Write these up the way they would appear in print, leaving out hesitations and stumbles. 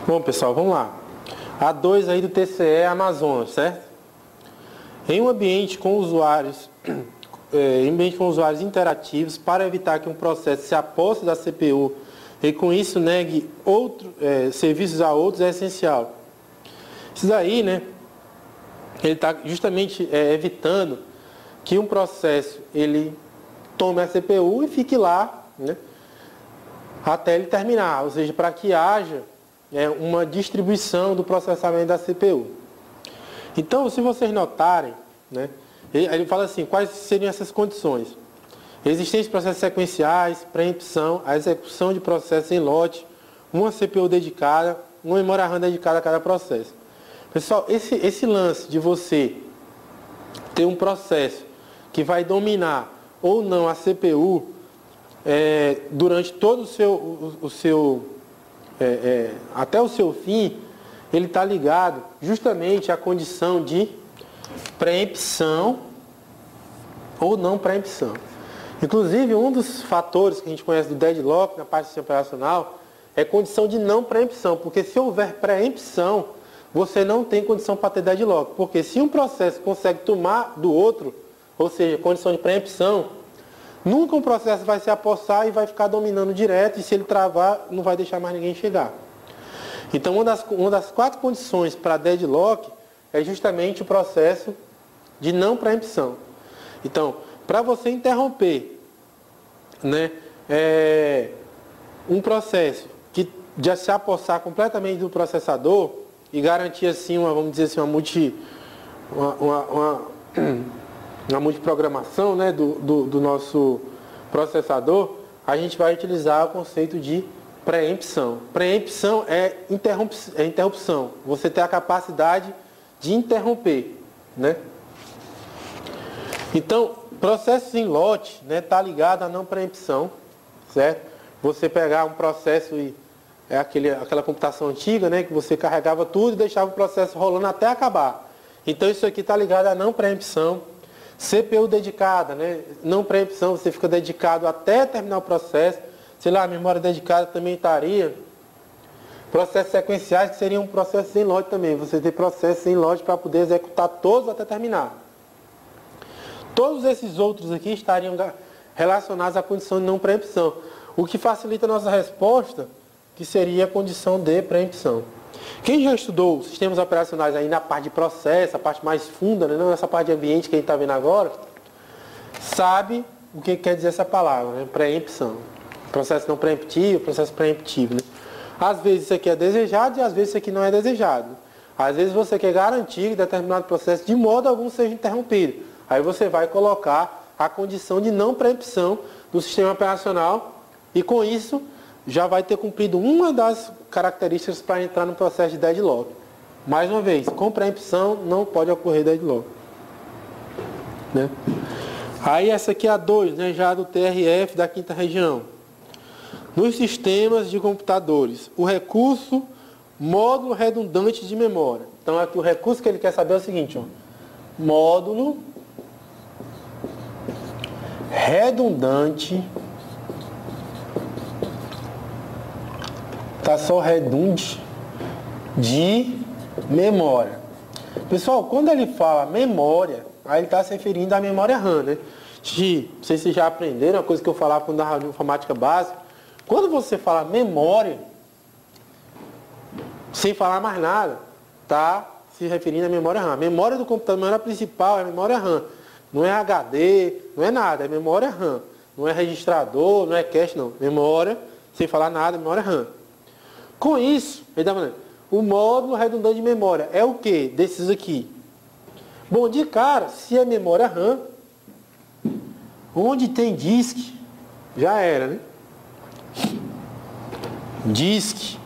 Bom, pessoal, vamos lá. A2 aí do TCE Amazonas, certo? Em um ambiente com usuários, interativos, para evitar que um processo se aposse da CPU e com isso negue serviços a outros, é essencial. Isso daí, né? Ele está justamente evitando que um processo ele tome a CPU e fique lá, né, até ele terminar, ou seja, para que haja uma distribuição do processamento da CPU. Então, se vocês notarem, né, ele fala assim, quais seriam essas condições? Existência de processos sequenciais, preempção, a execução de processos em lote, uma CPU dedicada, uma memória RAM dedicada a cada processo. Pessoal, esse lance de você ter um processo que vai dominar ou não a CPU durante todo até o seu fim, ele está ligado justamente à condição de preempção ou não preempção. Inclusive, um dos fatores que a gente conhece do deadlock na parte do sistema operacional é condição de não preempção, porque se houver preempção, você não tem condição para ter deadlock. Porque se um processo consegue tomar do outro, ou seja, condição de preempção, nunca um processo vai se apossar e vai ficar dominando direto, e se ele travar, não vai deixar mais ninguém chegar. Então, uma das 4 condições para deadlock é justamente o processo de não preempção. Então, para você interromper, né, um processo que já se apossar completamente do processador e garantir assim vamos dizer assim, uma multiprogramação, né, do nosso processador, a gente vai utilizar o conceito de preempção. Preempção é interrupção. Você tem a capacidade de interromper, né? Então, processos em lote, né, tá ligado à não preempção, certo? Você pegar um processo e aquela computação antiga, né, que você carregava tudo e deixava o processo rolando até acabar. Então isso aqui está ligado à não preempção. CPU dedicada, né, não preempção, você fica dedicado até terminar o processo. Sei lá, a memória dedicada também estaria. Processos sequenciais, que seriam processos em lote também. Você tem processos em lote para poder executar todos até terminar. Todos esses outros aqui estariam relacionados à condição de não preempção. O que facilita a nossa resposta, que seria a condição de preempção. Quem já estudou sistemas operacionais aí na parte de processo, a parte mais funda, né, não essa parte de ambiente que a gente está vendo agora, sabe o que quer dizer essa palavra, né? Preempção. Processo não preemptivo, processo preemptivo. Né? Às vezes isso aqui é desejado e às vezes isso aqui não é desejado. Às vezes você quer garantir que determinado processo de modo algum seja interrompido. Aí você vai colocar a condição de não preempção do sistema operacional e com isso já vai ter cumprido uma das características para entrar no processo de deadlock. Mais uma vez, com preempção não pode ocorrer deadlock. Né? Aí essa aqui é a 2, né, já do TRF da 5ª região. Nos sistemas de computadores, o recurso módulo redundante de memória. Então aqui o recurso que ele quer saber é o seguinte, ó, módulo redundante, tá só redunde de memória. Pessoal, quando ele fala memória, aí ele está se referindo à memória RAM, né? Não sei se vocês já aprenderam, uma coisa que eu falava quando dava informática básica. Quando você fala memória, sem falar mais nada, tá se referindo à memória RAM. A memória do computador, a memória principal é a memória RAM. Não é HD, não é nada, é memória RAM. Não é registrador, não é cache, não. Memória, sem falar nada, memória RAM. Com isso, ele está falando, o módulo redundante de memória é o que desses aqui? Bom, de cara, se é memória RAM, onde tem disk, já era, né? Disk,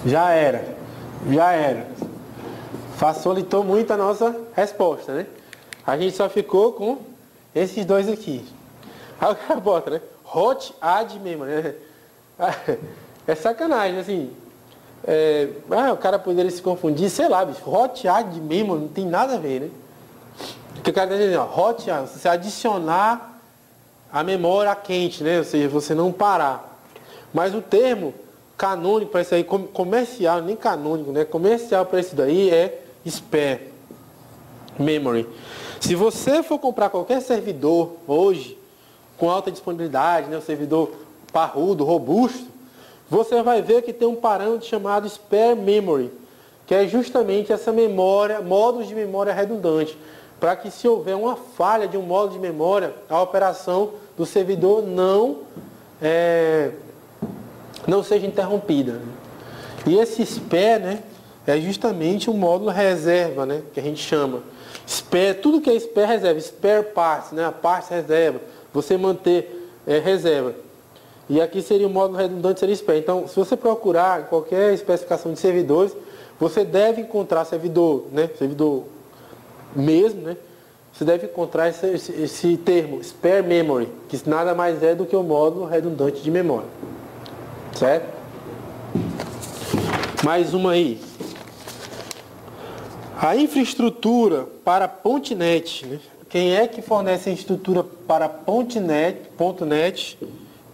já era. Facilitou muito a nossa resposta, né? A gente só ficou com esses dois aqui. Aí o cara bota, né? Hot add memory, né? É sacanagem, assim. O cara poderia se confundir, sei lá, bicho. Hot add memory não tem nada a ver, né? Porque o cara está dizendo, ó, hot add, você adicionar a memória quente, né? Ou seja, você não parar. Mas o termo canônico para isso aí, comercial, nem canônico, né? Comercial para isso daí é spare memory. Se você for comprar qualquer servidor hoje, com alta disponibilidade, né? Um servidor parrudo, robusto, você vai ver que tem um parâmetro chamado spare memory, que é justamente essa memória, módulos de memória redundante, para que se houver uma falha de um módulo de memória, a operação do servidor não seja interrompida. E esse spare, né, é justamente um módulo reserva, né, que a gente chama. Spare, tudo que é spare reserva, spare parts, né, a parte reserva, você manter reserva. E aqui seria o módulo redundante, seria spare. Então, se você procurar em qualquer especificação de servidores, você deve encontrar servidor, né, servidor mesmo, né, você deve encontrar esse termo, spare memory, que nada mais é do que o módulo redundante de memória. Certo? Mais uma aí. A infraestrutura para .NET, né? Quem é que fornece a estrutura para .NET,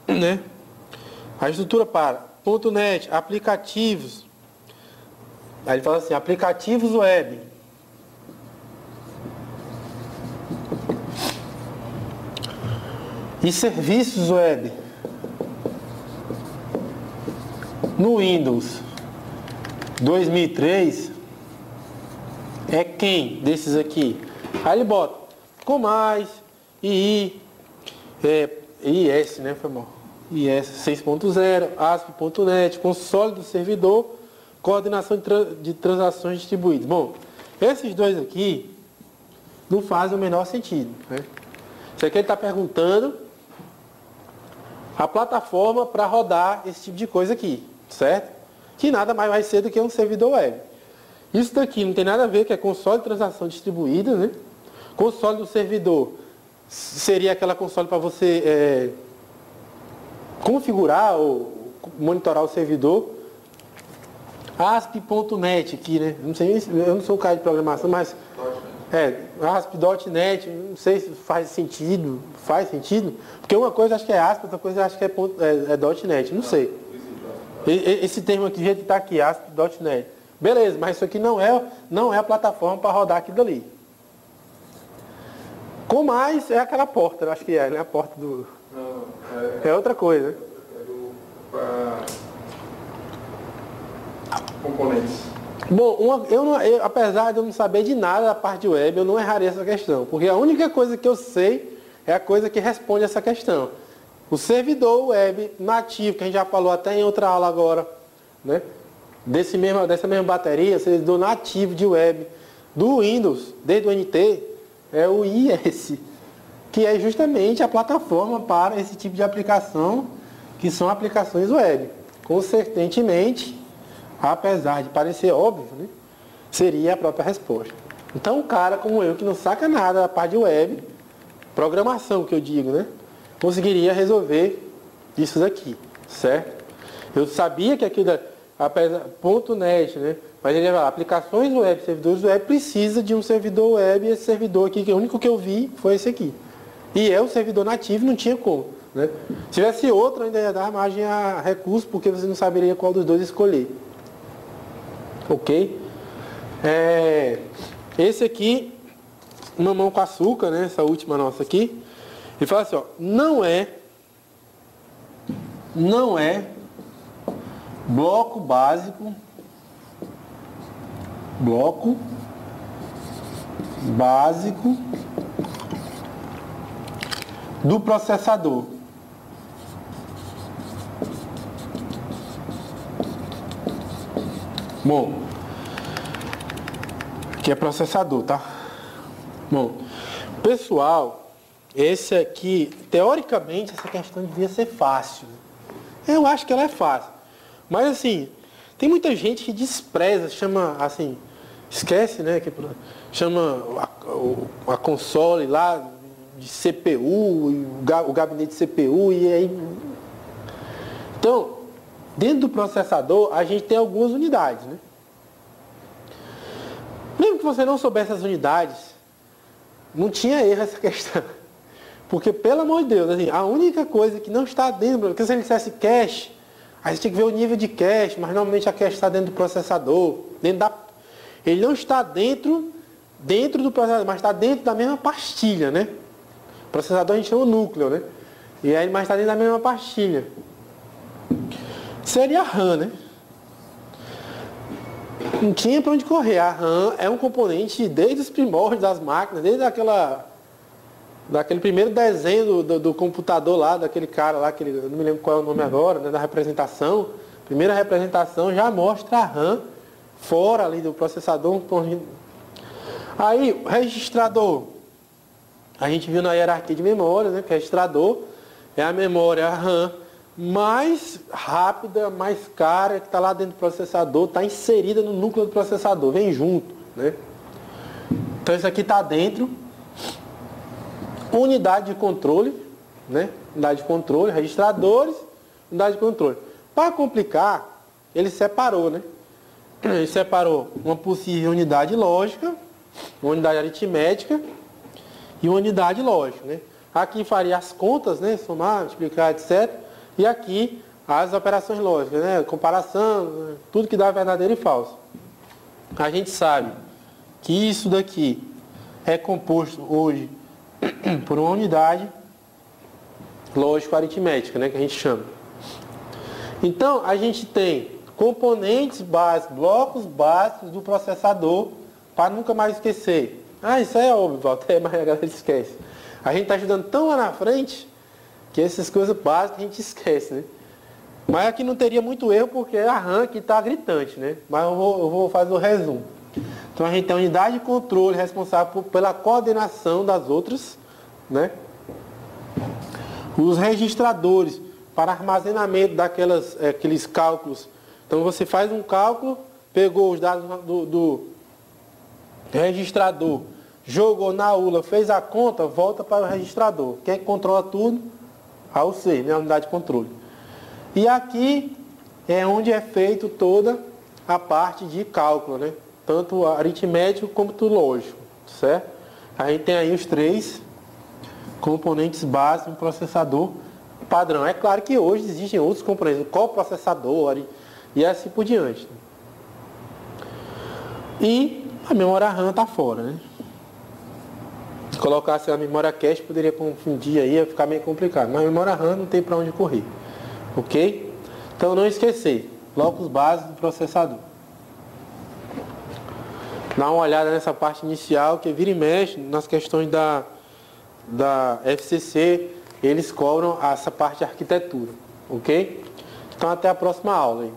né? A estrutura para .NET, aplicativos. Aí ele fala assim, aplicativos web. E serviços web. No Windows 2003 é quem desses aqui? Aí ele bota com mais, II, IS, né? Foi mal. IS 6.0, ASP.NET, console do servidor, coordenação de transações distribuídas. Bom, esses dois aqui não fazem o menor sentido, né? Isso aqui ele está perguntando a plataforma para rodar esse tipo de coisa aqui, certo? Que nada mais vai ser do que um servidor web. Isso daqui não tem nada a ver, que é console de transação distribuída, né? Console do servidor seria aquela console para você configurar ou monitorar o servidor. ASP.NET aqui, né? Não sei, eu não sou um cara de programação, mas ASP.NET, não sei se faz sentido, porque uma coisa acho que é ASP, outra coisa acho que é .NET, não sei. Esse termo aqui, do jeito que está aqui, ASP.NET. Beleza, mas isso aqui não é a plataforma para rodar aquilo ali. Com mais é aquela porta, eu acho que é, né? A porta do... Não, é outra coisa. Componentes. Bom, apesar de eu não saber de nada da parte de web, eu não erraria essa questão. Porque a única coisa que eu sei é a coisa que responde essa questão. O servidor web nativo, que a gente já falou até em outra aula agora, né? Dessa mesma bateria, servidor nativo de web do Windows, desde o NT, é o IS, que é justamente a plataforma para esse tipo de aplicação, que são aplicações web. Consistentemente, apesar de parecer óbvio, né, seria a própria resposta. Então, um cara como eu, que não saca nada da parte de web, programação que eu digo, né, conseguiria resolver isso daqui, certo? Eu sabia que aquilo, apesar .NET, né, mas ele vai lá, aplicações web, servidores web, precisa de um servidor web, e esse servidor aqui, que o único que eu vi foi esse aqui. E é o servidor nativo, não tinha como, né? Se tivesse outro, ainda ia dar margem a recurso, porque você não saberia qual dos dois escolher. Ok? Esse aqui, mamão com açúcar, né? Essa última nossa aqui. Ele fala assim, ó, não é bloco básico do processador. Bom, aqui é processador, tá? Bom, pessoal, esse aqui, teoricamente, essa questão devia ser fácil. Eu acho que ela é fácil. Mas assim, tem muita gente que despreza, chama assim, esquece, né? Que chama a console lá de CPU, o gabinete de CPU, e aí. Então, dentro do processador, a gente tem algumas unidades, né? Mesmo que você não soubesse as unidades, não tinha erro essa questão. Porque, pelo amor de Deus, assim, a única coisa que não está dentro, porque se ele dissesse cache, Aí você tem que ver o nível de cache, mas normalmente a cache está dentro do processador, ele não está dentro do processador, mas está dentro da mesma pastilha, né? O processador a gente chama núcleo, né? E aí, mas está dentro da mesma pastilha. Seria a RAM, né? Não tinha para onde correr. A RAM é um componente desde os primórdios das máquinas, desde daquele primeiro desenho do computador lá, daquele cara lá, eu não me lembro qual é o nome agora, né, da representação. Primeira representação já mostra a RAM fora ali do processador. Aí, o registrador. A gente viu na hierarquia de memória, né, que o registrador é a memória, a RAM mais rápida, mais cara, que está lá dentro do processador, está inserida no núcleo do processador, vem junto, né? Então isso aqui está dentro. Unidade de controle, né? Unidade de controle, registradores, unidade de controle. Para complicar, ele separou, né? Ele separou uma possível unidade lógica, uma unidade aritmética e uma unidade lógica, né? Aqui faria as contas, né? Somar, multiplicar, etc. E aqui as operações lógicas, né? Comparação, tudo que dá verdadeiro e falso. A gente sabe que isso daqui é composto hoje por uma unidade lógico-aritmética, né? Que a gente chama. Então, a gente tem componentes básicos, blocos básicos do processador, para nunca mais esquecer. Ah, isso é óbvio, Walter, mas a galera esquece. A gente está ajudando tão lá na frente que essas coisas básicas a gente esquece, né? Mas aqui não teria muito erro porque a RAM aqui está gritante, né? Mas eu vou fazer o resumo. Então a gente tem a unidade de controle responsável pela coordenação das outras, né? Os registradores para armazenamento aqueles cálculos. Então você faz um cálculo, pegou os dados do registrador, jogou na ULA, fez a conta, volta para o registrador. Quem é que controla tudo? A UC, né? A unidade de controle. E aqui é onde é feito toda a parte de cálculo, né? Tanto aritmético como lógico, certo? A gente tem aí os 3 componentes básicos do processador padrão. É claro que hoje existem outros componentes, o coprocessador e assim por diante. E a memória RAM está fora, né? Se colocasse a memória cache, poderia confundir aí, ia ficar meio complicado. Mas a memória RAM não tem para onde correr. Ok? Então não esquecer, blocos básicos do processador. Dá uma olhada nessa parte inicial, que vira e mexe nas questões da FCC, eles cobram essa parte de arquitetura. Ok? Então até a próxima aula aí.